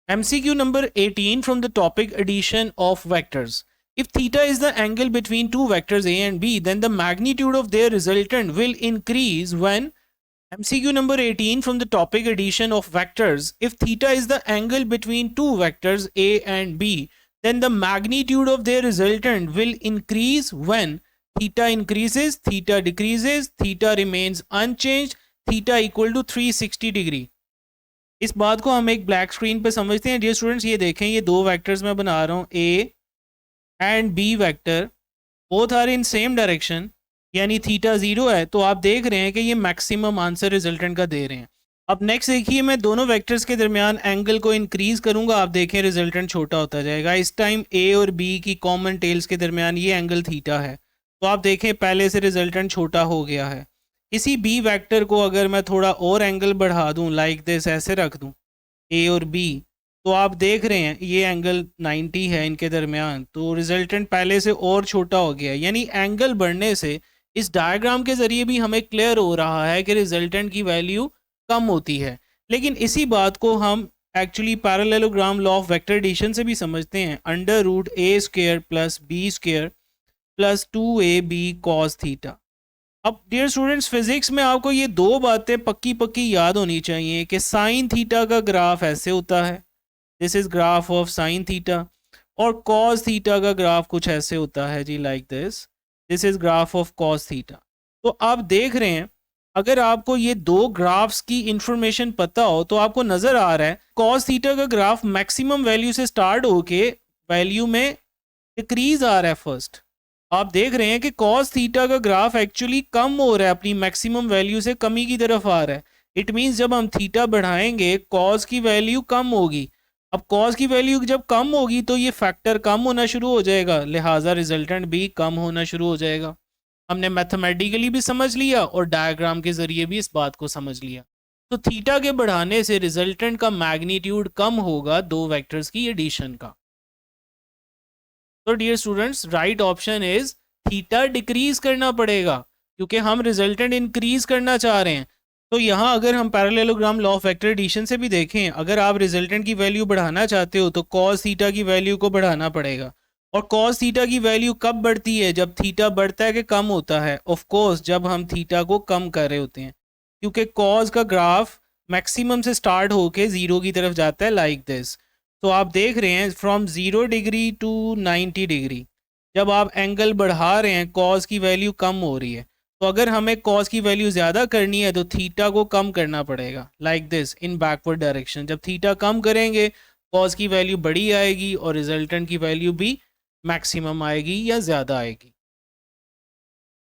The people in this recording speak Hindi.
MCQ number 18 from the topic addition of vectors. If theta is the angle between two vectors A and B, then the magnitude of their resultant will increase when MCQ number 18 from the topic addition of vectors. If theta is the angle between two vectors A and B, then the magnitude of their resultant will increase when theta increases, theta decreases, theta remains unchanged, theta equal to 360 degree. इस बात को हम एक ब्लैक स्क्रीन पे समझते हैं। डियर स्टूडेंट्स, ये देखें, ये दो वेक्टर्स मैं बना रहा हूँ, A and B vector, both are in same direction, यानी थीटा 0 है। तो आप देख रहे हैं कि ये मैक्सिमम आंसर रिजल्टेंट का दे रहे हैं। अब नेक्स्ट देखिए, मैं दोनों वेक्टर्स के दरमियान एंगल को इंक्रीज करूंगा, आप देखें रिजल्टेंट छोटा होता जाएगा। इस टाइम ए और बी की कॉमन टेल्स के दरमियान ये एंगल थीटा है, तो आप देखें पहले से रिजल्टेंट छोटा हो गया है। इसी बी वेक्टर को अगर मैं थोड़ा और एंगल बढ़ा दूं, लाइक दिस, ऐसे रख दूं ए और बी, तो आप देख रहे हैं ये एंगल 90 है इनके दरमियान, तो रिजल्टेंट पहले से और छोटा हो गया। यानी एंगल बढ़ने से इस डायग्राम के ज़रिए भी हमें क्लियर हो रहा है कि रिजल्टेंट की वैल्यू कम होती है। लेकिन इसी बात को हम actually parallelogram law of vector addition से भी समझते हैं। Under root A square plus B square plus 2ab cos theta. अब डियर स्टूडेंट्स, फिजिक्स में आपको ये दो बातें पक्की पक्की याद होनी चाहिए कि साइन थीटा का ग्राफ ऐसे होता है, this is graph of sine theta, और कॉस थीटा का ग्राफ कुछ ऐसे होता है जी, like this, this is graph of cos theta. तो आप देख रहे हैं, अगर आपको ये दो ग्राफ्स की इंफॉर्मेशन पता हो तो आपको नजर आ रहा है कॉस थीटा का ग्राफ मैक्सिमम वैल्यू से स्टार्ट होके वैल्यू में डिक्रीज आ रहा है फर्स्ट। आप देख रहे हैं कि कॉस थीटा का ग्राफ एक्चुअली कम हो रहा है, अपनी मैक्सिमम वैल्यू से कमी की तरफ आ रहा है। इट मीन्स जब हम थीटा बढ़ाएंगे कॉस की वैल्यू कम होगी। अब कॉस की वैल्यू जब कम होगी तो ये फैक्टर कम होना शुरू हो जाएगा, लिहाजा रिजल्टेंट भी कम होना शुरू हो जाएगा। हमने मैथमेटिकली भी समझ लिया और डायग्राम के जरिए भी इस बात को समझ लिया। तो थीटा के बढ़ाने से रिजल्टेंट का मैग्नीट्यूड कम होगा दो वेक्टर्स की एडिशन का। तो dear students, right option is theta decrease करना पड़ेगा, क्योंकि हम रिजल्टेंट इंक्रीज करना चाह रहे हैं। तो यहाँ अगर हम parallelogram law of vector addition से भी देखें, अगर आप रिजल्टेंट की वैल्यू बढ़ाना चाहते हो तो कॉस थीटा की वैल्यू को बढ़ाना पड़ेगा। और कॉस थीटा की वैल्यू कब बढ़ती है? जब थीटा बढ़ता है कि कम होता है? ऑफ कोर्स जब हम थीटा को कम कर रहे होते हैं, क्योंकि कॉस का ग्राफ मैक्सिमम से स्टार्ट होके 0 की तरफ जाता है, लाइक दिस। तो आप देख रहे हैं फ्रॉम 0 डिग्री टू 90 डिग्री, जब आप एंगल बढ़ा रहे हैं कॉस की वैल्यू कम हो रही है। तो अगर हमें कॉस की वैल्यू ज़्यादा करनी है तो थीटा को कम करना पड़ेगा, like this, in backward direction. जब थीटा कम करेंगे कॉस की वैल्यू बड़ी आएगी और रिजल्टेंट की वैल्यू भी मैक्सिमम आएगी या ज़्यादा आएगी।